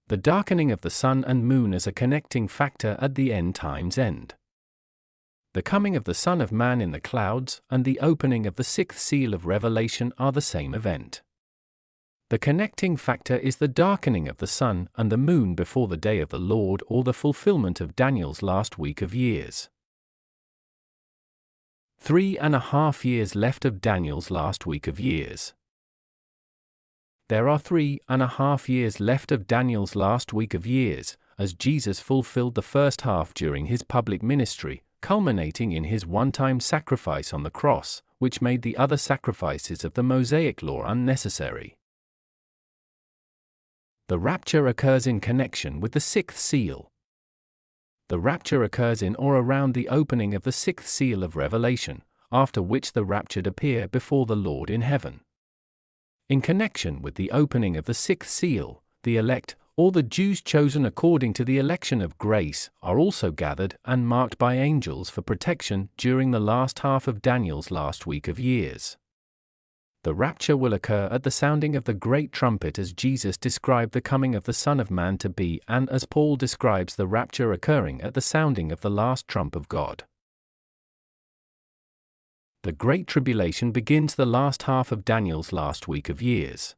The darkening of the sun and moon as a connecting factor at the end times end. The coming of the Son of Man in the clouds and the opening of the sixth seal of Revelation are the same event. The connecting factor is the darkening of the sun and the moon before the day of the Lord, or the fulfillment of Daniel's last week of years. 3.5 years left of Daniel's last week of years. There are 3.5 years left of Daniel's last week of years, as Jesus fulfilled the first half during his public ministry, culminating in his one-time sacrifice on the cross, which made the other sacrifices of the Mosaic law unnecessary. The rapture occurs in connection with the sixth seal. The rapture occurs in or around the opening of the sixth seal of Revelation, after which the raptured appear before the Lord in heaven. In connection with the opening of the sixth seal, the elect, or the Jews chosen according to the election of grace, are also gathered and marked by angels for protection during the last half of Daniel's last week of years. The rapture will occur at the sounding of the great trumpet, as Jesus described the coming of the Son of Man to be, and as Paul describes the rapture occurring at the sounding of the last trump of God. The Great Tribulation begins the last half of Daniel's last week of years.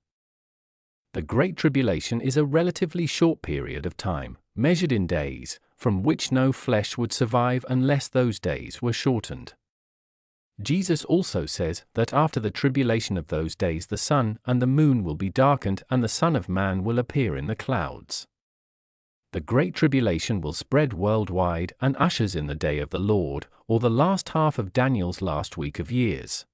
The Great Tribulation is a relatively short period of time, measured in days, from which no flesh would survive unless those days were shortened. Jesus also says that after the tribulation of those days the sun and the moon will be darkened and the Son of Man will appear in the clouds. The Great Tribulation will spread worldwide and ushers in the day of the Lord, or the last half of Daniel's last week of years.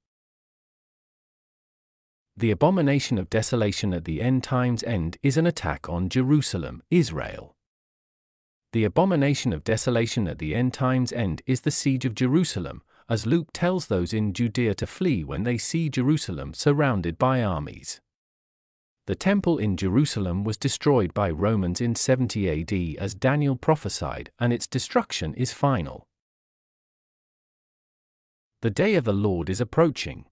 The abomination of desolation at the end times end is an attack on Jerusalem, Israel. The abomination of desolation at the end times end is the siege of Jerusalem, as Luke tells those in Judea to flee when they see Jerusalem surrounded by armies. The temple in Jerusalem was destroyed by Romans in 70 AD as Daniel prophesied, and its destruction is final. The day of the Lord is approaching.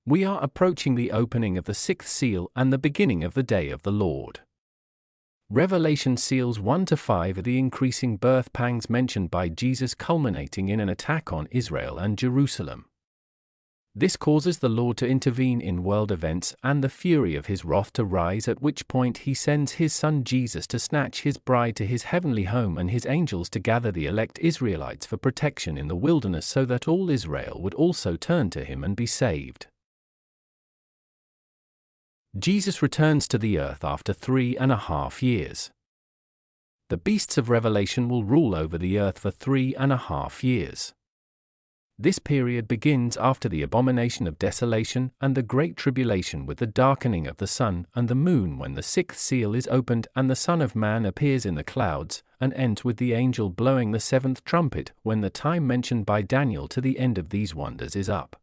We are approaching the opening of the sixth seal and the beginning of the day of the Lord. Revelation seals 1-5 are the increasing birth pangs mentioned by Jesus, culminating in an attack on Israel and Jerusalem. This causes the Lord to intervene in world events and the fury of his wrath to rise, at which point he sends his Son Jesus to snatch his bride to his heavenly home and his angels to gather the elect Israelites for protection in the wilderness, so that all Israel would also turn to him and be saved. Jesus returns to the earth after 3.5 years. The beasts of Revelation will rule over the earth for 3.5 years. This period begins after the abomination of desolation and the Great Tribulation, with the darkening of the sun and the moon when the sixth seal is opened and the Son of Man appears in the clouds, and ends with the angel blowing the seventh trumpet when the time mentioned by Daniel to the end of these wonders is up.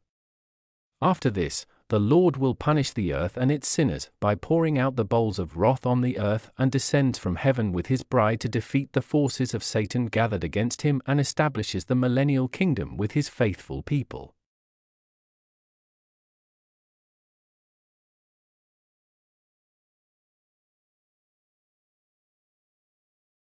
After this, the Lord will punish the earth and its sinners by pouring out the bowls of wrath on the earth, and descends from heaven with his bride to defeat the forces of Satan gathered against him, and establishes the millennial kingdom with his faithful people.